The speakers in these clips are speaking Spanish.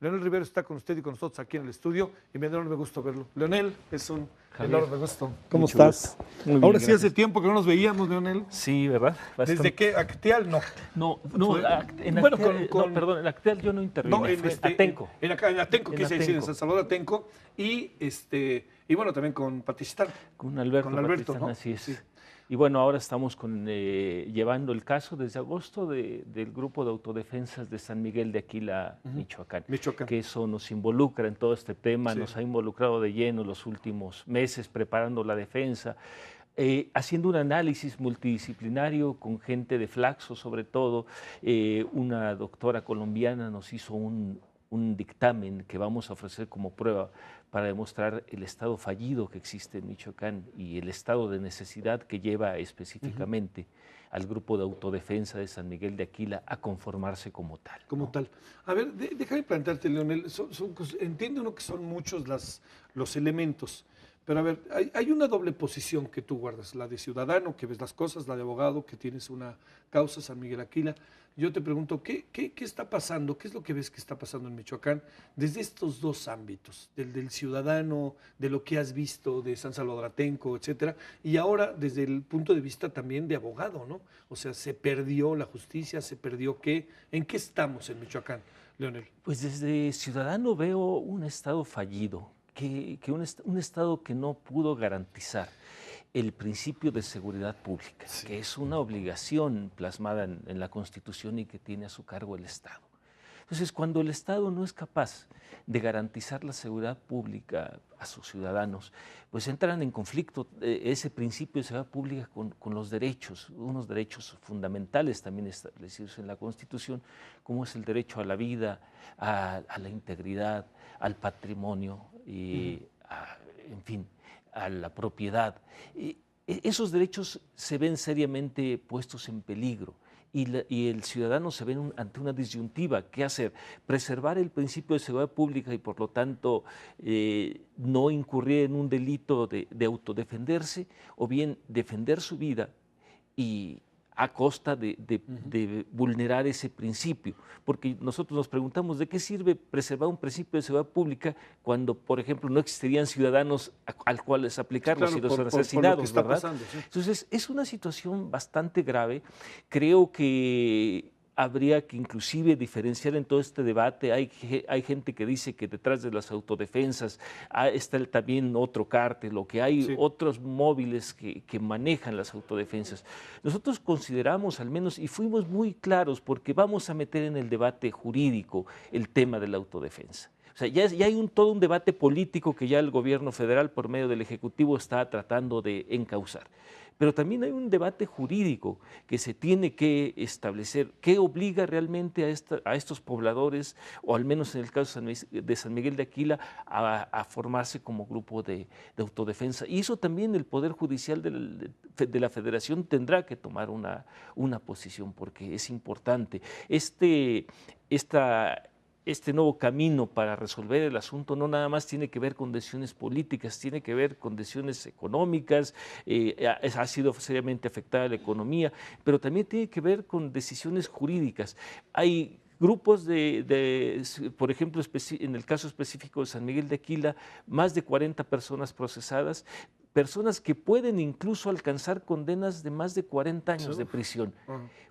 Leonel Rivero está con usted y con nosotros aquí en el estudio y me da un enorme gusto verlo. Leonel, es un Javier, enorme gusto. ¿Cómo mucho estás? gusto. Muy bien, Ahora sí gracias. hace tiempo que no nos veíamos, Leonel. Sí, ¿verdad? ¿Desde qué? ¿Acteal? No. No, Fue- en bueno, Acteal, no, perdón, en Acteal yo no no, intervine, fue Atenco. en Atenco, En quise decir, en Atenco, San Salvador Atenco, y bueno, también con Patistán, con Alberto con Alberto, Patristán, ¿no? así Sí. es. Y bueno, ahora estamos llevando el caso desde agosto del grupo de autodefensas de San Miguel de Aquila, Michoacán. Michoacán. Que eso nos involucra en todo este tema, Sí. nos ha involucrado de lleno los últimos meses preparando la defensa, haciendo un análisis multidisciplinario con gente de Flaxo sobre todo. Una doctora colombiana nos hizo un dictamen que vamos a ofrecer como prueba para demostrar el estado fallido que existe en Michoacán y el estado de necesidad que lleva específicamente al grupo de autodefensa de San Miguel de Aquila a conformarse como tal. Como ¿no? tal. A ver, déjame plantearte, Leonel. Entiende uno que son muchos los elementos, pero a ver, hay una doble posición que tú guardas, la de ciudadano, que ves las cosas, la de abogado, que tienes una causa, San Miguel Aquila. Yo te pregunto, ¿qué está pasando? ¿Qué es lo que ves que está pasando en Michoacán desde estos dos ámbitos, del ciudadano, de lo que has visto de San Salvador Atenco, etcétera, y ahora desde el punto de vista también de abogado, ¿no? O sea, se perdió la justicia, se perdió qué, ¿en qué estamos en Michoacán, Leonel? Pues desde ciudadano veo un estado fallido, un estado que no pudo garantizar el principio de seguridad pública, Sí. que es una obligación plasmada en la Constitución y que tiene a su cargo el Estado. Entonces, cuando el Estado no es capaz de garantizar la seguridad pública a sus ciudadanos, pues entran en conflicto ese principio de seguridad pública con los derechos, unos derechos fundamentales también establecidos en la Constitución, como es el derecho a la vida, a la integridad, al patrimonio, en fin, a la propiedad. Esos derechos se ven seriamente puestos en peligro y el ciudadano se ve ante una disyuntiva. ¿Qué hacer? Preservar el principio de seguridad pública y por lo tanto no incurrir en un delito de autodefenderse, o bien defender su vida y a costa de vulnerar ese principio. Porque nosotros nos preguntamos de qué sirve preservar un principio de seguridad pública cuando, por ejemplo, no existirían ciudadanos al cuales aplicarlos Claro, y los por lo que asesinados, está ¿verdad? pasando, sí. Entonces, es una situación bastante grave. Creo que habría que inclusive diferenciar en todo este debate. Hay gente que dice que detrás de las autodefensas está también otro cártel, o que hay Sí. otros móviles que manejan las autodefensas. Nosotros consideramos al menos, y fuimos muy claros, porque vamos a meter en el debate jurídico el tema de la autodefensa. O sea, ya hay todo un debate político que ya el gobierno federal por medio del Ejecutivo está tratando de encauzar. Pero también hay un debate jurídico que se tiene que establecer. ¿Qué obliga realmente a estos pobladores, o al menos en el caso de San Miguel de Aquila, a formarse como grupo de autodefensa? Y eso también el Poder Judicial de la Federación tendrá que tomar una posición, porque es importante. Este nuevo camino para resolver el asunto no nada más tiene que ver con decisiones políticas, tiene que ver con decisiones económicas. Ha sido seriamente afectada la economía, pero también tiene que ver con decisiones jurídicas. Hay grupos por ejemplo, en el caso específico de San Miguel de Aquila, más de 40 personas procesadas, personas que pueden incluso alcanzar condenas de más de 40 años de prisión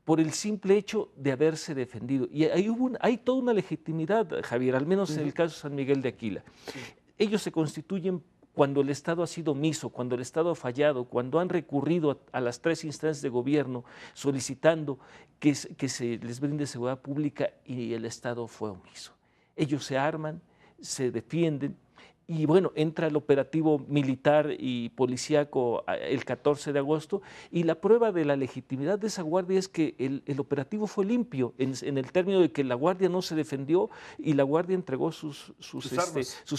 por el simple hecho de haberse defendido. Y hay toda una legitimidad, Javier, al menos en el caso de San Miguel de Aquila. Sí. Ellos se constituyen cuando el Estado ha sido omiso, cuando el Estado ha fallado, cuando han recurrido a las 3 instancias de gobierno solicitando que se les brinde seguridad pública y el Estado fue omiso. Ellos se arman, se defienden. Y bueno, entra el operativo militar y policíaco el 14 de agosto, y la prueba de la legitimidad de esa guardia es que el operativo fue limpio, en el término de que la guardia no se defendió y la guardia entregó sus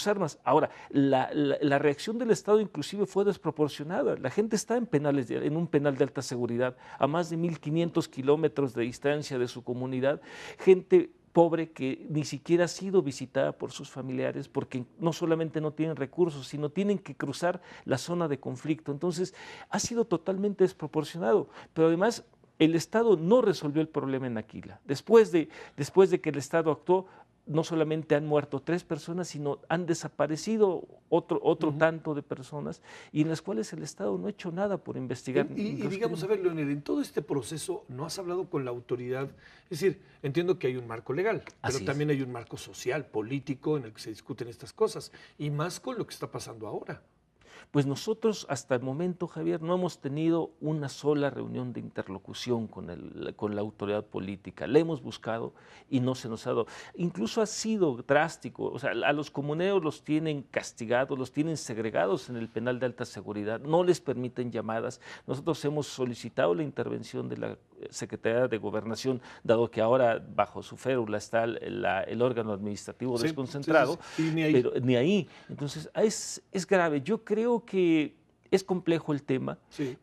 armas. Ahora, la reacción del Estado inclusive fue desproporcionada. La gente está en un penal de alta seguridad, a más de 1.500 kilómetros de distancia de su comunidad, gente pobre que ni siquiera ha sido visitada por sus familiares, porque no solamente no tienen recursos, sino tienen que cruzar la zona de conflicto. Entonces, ha sido totalmente desproporcionado, pero además el Estado no resolvió el problema en Aquila. Después de que el Estado actuó, no solamente han muerto 3 personas, sino han desaparecido otro tanto de personas, y en las cuales el Estado no ha hecho nada por investigar. Y digamos, a ver, Leonel, en todo este proceso no has hablado con la autoridad. Es decir, entiendo que hay un marco legal, pero también hay un marco social, político, en el que se discuten estas cosas, y más con lo que está pasando ahora. Pues nosotros hasta el momento, Javier, no hemos tenido una sola reunión de interlocución con la autoridad política. La hemos buscado y no se nos ha dado. Incluso ha sido drástico. O sea, a los comuneros los tienen castigados, los tienen segregados en el penal de alta seguridad, no les permiten llamadas. Nosotros hemos solicitado la intervención de la Secretaría de Gobernación, dado que ahora bajo su férula está el órgano administrativo desconcentrado, sí, ni ahí. pero ni ahí. Entonces, es grave. Yo creo que es complejo el tema,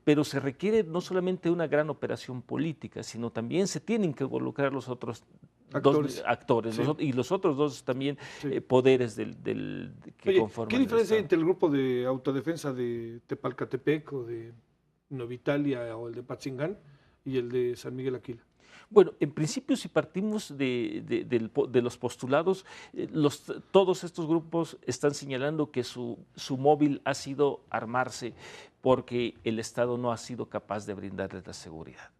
pero se requiere no solamente una gran operación política, sino también se tienen que involucrar los otros dos actores y los otros dos también poderes que conforman. ¿Qué diferencia hay entre el grupo de autodefensa de Tepalcatepec o de Novitalia o el de Patzingán y el de San Miguel Aquila? Bueno, en principio, si partimos de los postulados, todos estos grupos están señalando que su móvil ha sido armarse porque el Estado no ha sido capaz de brindarles la seguridad.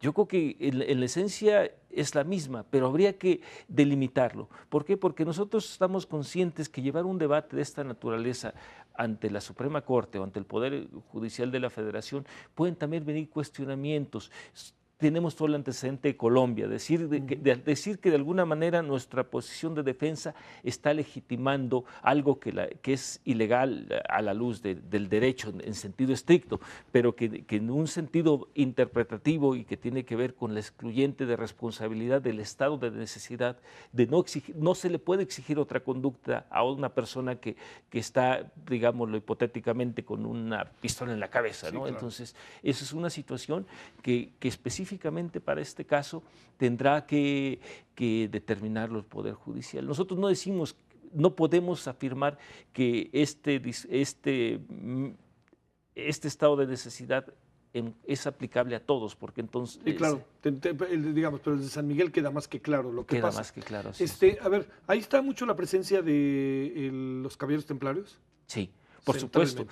Yo creo que en la esencia es la misma, pero habría que delimitarlo. ¿Por qué? Porque nosotros estamos conscientes que llevar un debate de esta naturaleza ante la Suprema Corte o ante el Poder Judicial de la Federación pueden también venir cuestionamientos. Tenemos todo el antecedente de Colombia, decir que de alguna manera nuestra posición de defensa está legitimando algo que es ilegal a la luz del derecho en sentido estricto, pero que en un sentido interpretativo y que tiene que ver con la excluyente de responsabilidad del estado de necesidad, de no se le puede exigir otra conducta a una persona que está, digámoslo hipotéticamente, con una pistola en la cabeza, ¿no? Claro. Entonces, esa es una situación que específicamente para este caso tendrá que determinarlo el Poder Judicial. Nosotros no podemos afirmar que este estado de necesidad es aplicable a todos, porque entonces... Sí, claro, digamos, pero el de San Miguel queda más que claro lo que queda pasa. Más que claro, sí. A ver, ahí está mucho la presencia de los caballeros templarios. Sí. Por supuesto.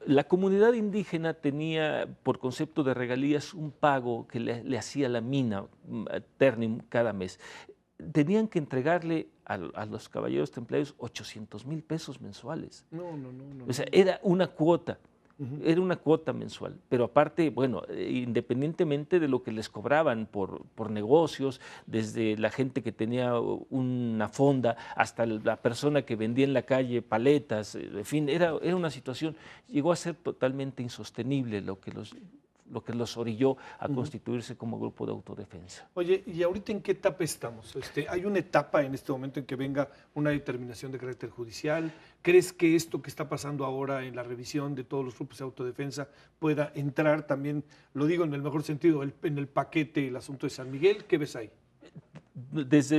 La comunidad indígena tenía, por concepto de regalías, un pago que le hacía la mina, Ternium, cada mes. Tenían que entregarle a los caballeros templarios 800,000 pesos mensuales. No. O sea, era una cuota. Era una cuota mensual, pero aparte, bueno, independientemente de lo que les cobraban por negocios, desde la gente que tenía una fonda hasta la persona que vendía en la calle paletas, en fin, era una situación, llegó a ser totalmente insostenible lo que los orilló a constituirse como grupo de autodefensa. Oye, ¿y ahorita en qué etapa estamos? ¿Hay una etapa en este momento en que venga una determinación de carácter judicial? ¿Crees que esto que está pasando ahora en la revisión de todos los grupos de autodefensa pueda entrar también, lo digo en el mejor sentido, en el paquete el asunto de San Miguel? ¿Qué ves ahí? Desde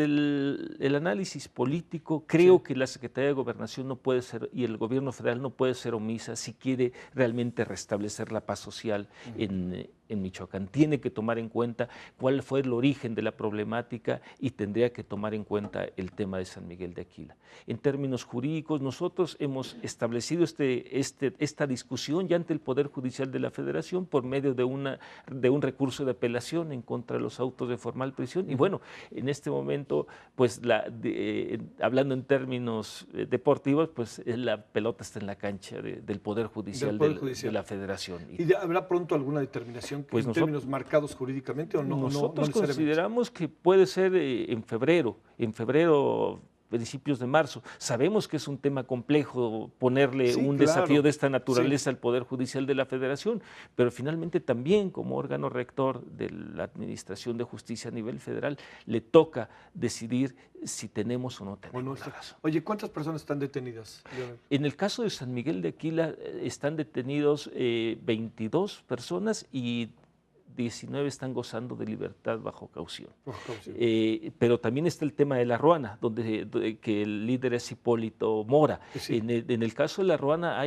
el análisis político, creo que la Secretaría de Gobernación no puede ser, y el gobierno federal no puede ser omisa si quiere realmente restablecer la paz social en Michoacán. Tiene que tomar en cuenta cuál fue el origen de la problemática y tendría que tomar en cuenta el tema de San Miguel de Aquila. En términos jurídicos, nosotros hemos establecido esta discusión ya ante el Poder Judicial de la Federación por medio de un recurso de apelación en contra de los autos de formal prisión. Y bueno, en este momento, pues hablando en términos deportivos, pues la pelota está en la cancha del Poder Judicial, de la Federación. ¿Y habrá pronto alguna determinación pues en términos marcados jurídicamente o no? Nosotros consideramos que puede ser en febrero, principios de marzo. Sabemos que es un tema complejo ponerle un desafío de esta naturaleza al Poder Judicial de la Federación, pero finalmente también como órgano rector de la Administración de Justicia a nivel federal le toca decidir si tenemos o no tenemos la razón. Oye, ¿cuántas personas están detenidas, Leonel? En el caso de San Miguel de Aquila están detenidos 22 personas y 19 están gozando de libertad bajo caución. Pero también está el tema de La Ruana, que el líder es Hipólito Mora. Sí. En el caso de La Ruana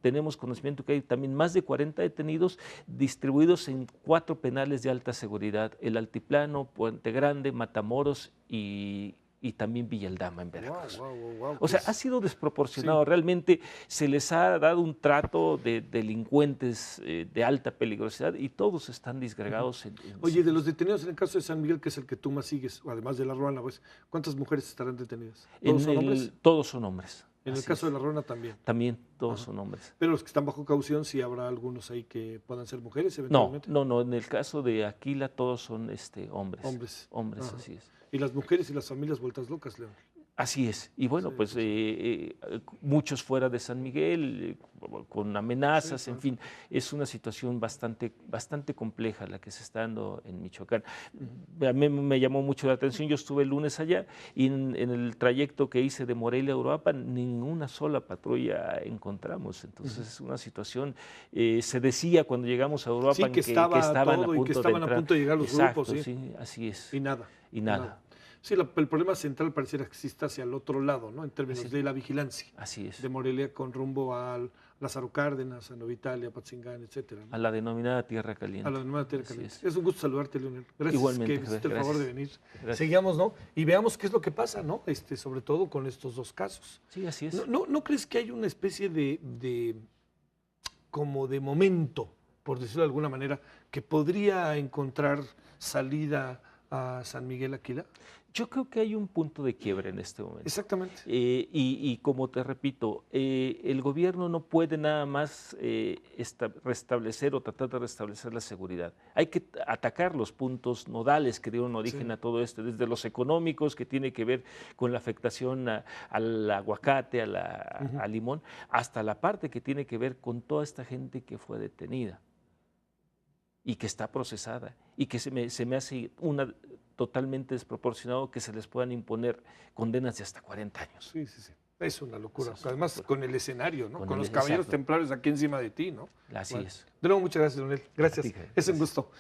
tenemos conocimiento que hay también más de 40 detenidos distribuidos en 4 penales de alta seguridad: el Altiplano, Puente Grande, Matamoros y y también Villaldama en Wow, Veracruz. wow, wow, wow. O sea, ha sido desproporcionado. Realmente se les ha dado un trato de delincuentes de alta peligrosidad y todos están disgregados. Oye, de los detenidos en el caso de San Miguel, que es el que tú más sigues, además de La Ruana, pues, ¿cuántas mujeres estarán detenidas? ¿Todos son hombres? Todos son hombres. En el caso de La Ruana también. También todos son hombres. Pero los que están bajo caución, sí habrá algunos ahí que puedan ser mujeres No, eventualmente. no, en el caso de Aquila todos son hombres. Hombres. Hombres, Ajá. así es. Y las mujeres y las familias vueltas locas, León. Así es. Y bueno, Sí, pues muchos fuera de San Miguel, con amenazas, Sí, en fin, es una situación bastante compleja la que se está dando en Michoacán. A mí me llamó mucho la atención, yo estuve el lunes allá y en el trayecto que hice de Morelia a Uruapan, ninguna sola patrulla encontramos. Entonces es una situación, se decía cuando llegamos a Uruapan Sí, que estaban estaban y que estaban a punto de llegar los Exacto, grupos. ¿Sí? sí, así es. Y nada. Y nada. Sí, el problema central pareciera que existe hacia el otro lado, ¿no? En términos de la vigilancia. Así es. De Morelia con rumbo a Lázaro Cárdenas, a Novitalia, a Patzingán, etcétera, ¿no? A la denominada Tierra Caliente. A la nueva Tierra Así Caliente. Es un gusto saludarte, Leonel. Gracias Igualmente, que hiciste el favor de venir. Gracias. Seguimos, ¿no? Y veamos qué es lo que pasa, ¿no? Sobre todo con estos dos casos. Sí, así es. ¿No crees que hay una especie como de momento, por decirlo de alguna manera, que podría encontrar salida a San Miguel Aquila? Yo creo que hay un punto de quiebre en este momento. Exactamente. Y como te repito, el gobierno no puede nada más restablecer o tratar de restablecer la seguridad. Hay que atacar los puntos nodales que dieron origen a todo esto, desde los económicos, que tiene que ver con la afectación al aguacate, al limón, hasta la parte que tiene que ver con toda esta gente que fue detenida y que está procesada y que se me hace totalmente desproporcionado que se les puedan imponer condenas de hasta 40 años. Sí, sí, sí. Es una locura. Además, con el escenario, ¿no? Con los exacto. caballeros templarios aquí encima de ti, ¿no? Así es. De nuevo, muchas gracias, Leonel. Gracias. Es un gusto.